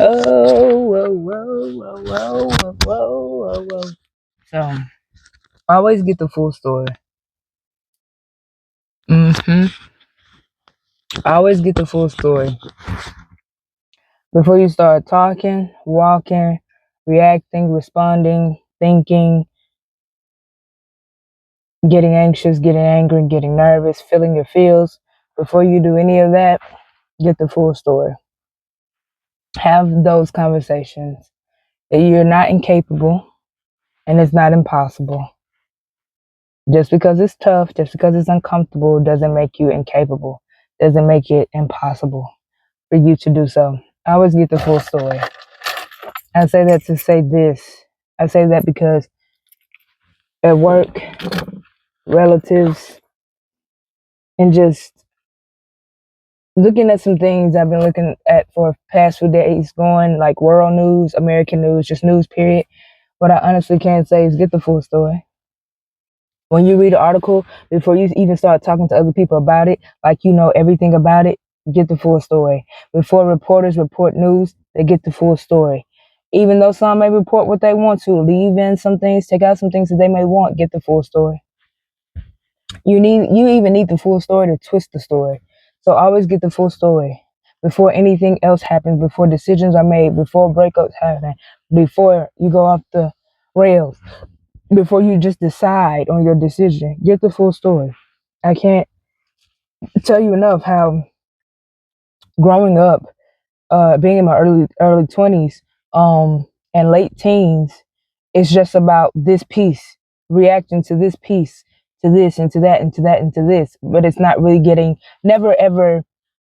Oh, whoa, whoa, whoa, whoa, whoa, whoa, whoa, whoa. So, always get the full story. Mm-hmm. Always get the full story. Before you start talking, walking, reacting, responding, thinking, getting anxious, getting angry, getting nervous, feeling your feels, before you do any of that, get the full story. Have those conversations. You're not incapable and it's not impossible. Just because it's tough, just because it's uncomfortable, doesn't make you incapable, doesn't make it impossible for you to do so. I always get the full story. I say that to say this. I say that because at work, relatives, and just looking at some things I've been looking at for past few days, going like world news, American news, just news, period. What I honestly can say is get the full story. When you read an article, before you even start talking to other people about it, like you know everything about it, get the full story. Before reporters report news, they get the full story. Even though some may report what they want to, leave in some things, take out some things that they may want, get the full story. You even need the full story to twist the story. So always get the full story before anything else happens, before decisions are made, before breakups happen, before you go off the rails, before you just decide on your decision. Get the full story. I can't tell you enough how growing up, being in my early 20s, and late teens, it's just about this piece, reacting to this piece, to this and to that and to that and to this. But it's not really never ever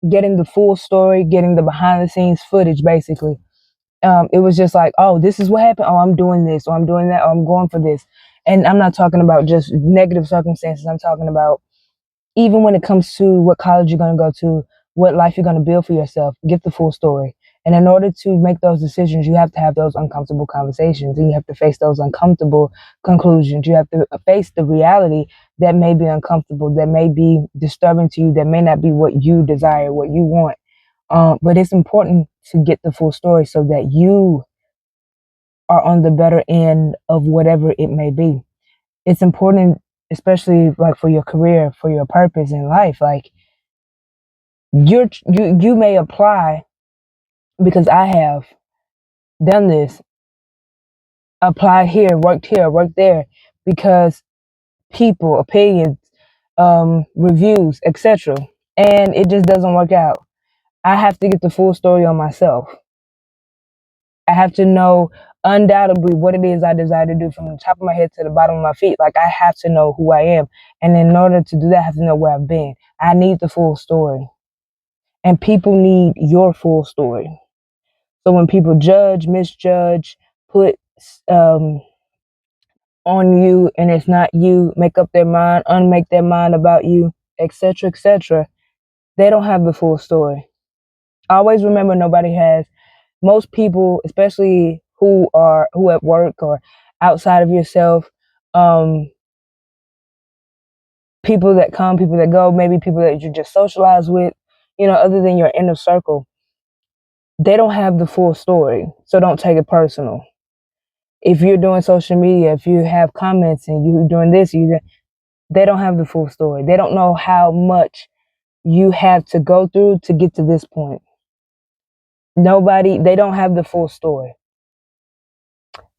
getting the full story, getting the behind the scenes footage, basically. It was just like, oh, this is what happened. Oh, I'm doing this, or I'm doing that, or I'm going for this. And I'm not talking about just negative circumstances. I'm talking about even when it comes to what college you're going to go to, what life you're going to build for yourself, get the full story. And in order to make those decisions, you have to have those uncomfortable conversations and you have to face those uncomfortable conclusions. You have to face the reality that may be uncomfortable, that may be disturbing to you, that may not be what you desire, what you want. But it's important to get the full story so that you are on the better end of whatever it may be. It's important, especially like for your career, for your purpose in life. Like you may apply, because I have done this, applied here, worked there, because people, opinions, reviews, etc. And it just doesn't work out. I have to get the full story on myself. I have to know undoubtedly what it is I desire to do from the top of my head to the bottom of my feet. Like I have to know who I am. And in order to do that, I have to know where I've been. I need the full story. And people need your full story. So when people judge, misjudge, put um, on you and it's not you, make up their mind, unmake their mind about you, etc., they don't have the full story. Always remember nobody has. Most people, especially who at work or outside of yourself, um, people that come, people that go, maybe people that you just socialize with, other than your inner circle, they don't have the full story. So don't take it personal. If you're doing social media, if you have comments and you're doing this, they don't have the full story. They don't know how much you have to go through to get to this point. They don't have the full story.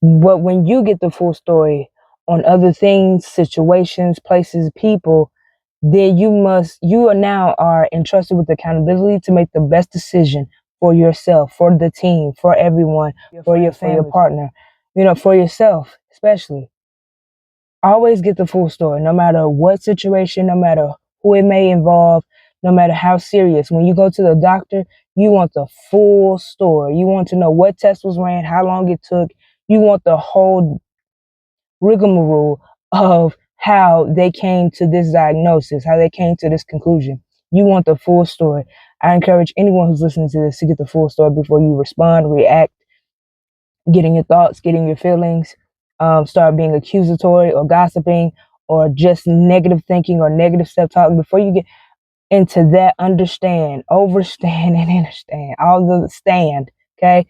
But when you get the full story on other things, situations, places, people, then you are now are entrusted with accountability to make the best decision for yourself, for the team, for everyone, for your partner, for yourself, especially. Always get the full story, no matter what situation, no matter who it may involve, no matter how serious. When you go to the doctor, you want the full story. You want to know what test was ran, how long it took. You want the whole rigmarole of how they came to this diagnosis, how they came to this conclusion. You want the full story. I encourage anyone who's listening to this to get the full story before you respond, react, getting your thoughts, getting your feelings, start being accusatory or gossiping or just negative thinking or negative self-talk. Before you get into that, understand, overstand, and understand. All the stand, Okay?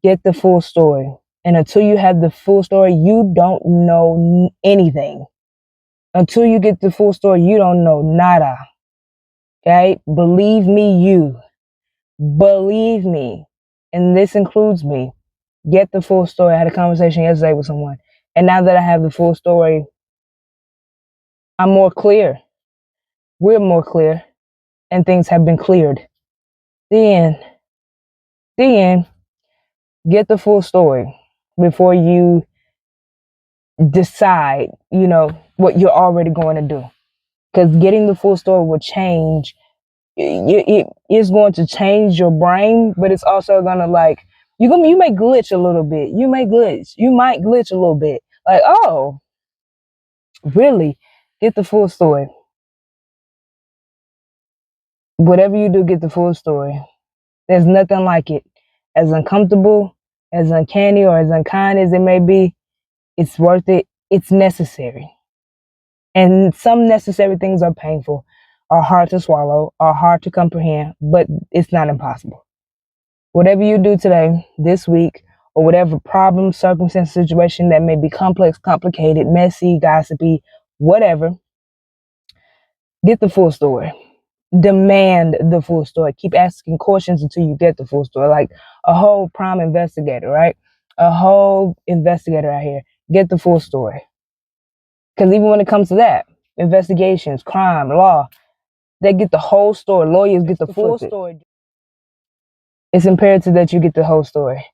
Get the full story. And until you have the full story, you don't know anything. Until you get the full story, you don't know nada. Okay? Believe me, believe me. And this includes me. Get the full story. I had a conversation yesterday with someone. And now that I have the full story, I'm more clear. We're more clear. And things have been cleared. Then get the full story before you decide, what you're already going to do. Because getting the full story will change. It is going to change your brain, but it's also gonna you may glitch a little bit. You might glitch a little bit. Like, oh, really? Get the full story. Whatever you do, get the full story. There's nothing like it. As uncomfortable, as uncanny, or as unkind as it may be, it's worth it. It's necessary. And some necessary things are painful, are hard to swallow, are hard to comprehend, but it's not impossible. Whatever you do today, this week, or whatever problem, circumstance, situation that may be complex, complicated, messy, gossipy, whatever, get the full story. Demand the full story. Keep asking questions until you get the full story. Like a whole prime investigator, right? A whole investigator out here. Get the full story. Because even when it comes to that, investigations, crime, law, they get the whole story. Lawyers get the full story. It's imperative that you get the whole story.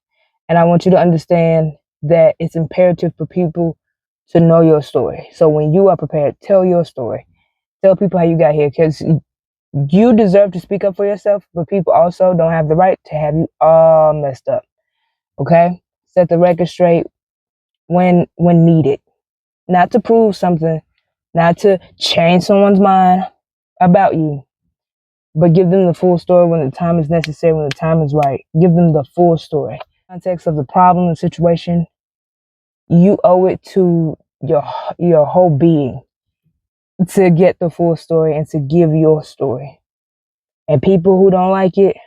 And I want you to understand that it's imperative for people to know your story. So when you are prepared, tell your story. Tell people how you got here, because you deserve to speak up for yourself, but people also don't have the right to have you all messed up. Okay? Set the record straight when needed. Not to prove something, not to change someone's mind about you, but give them the full story when the time is necessary, when the time is right. Give them the full story. Context of the problem, the situation, you owe it to your whole being to get the full story and to give your story. And people who don't like it,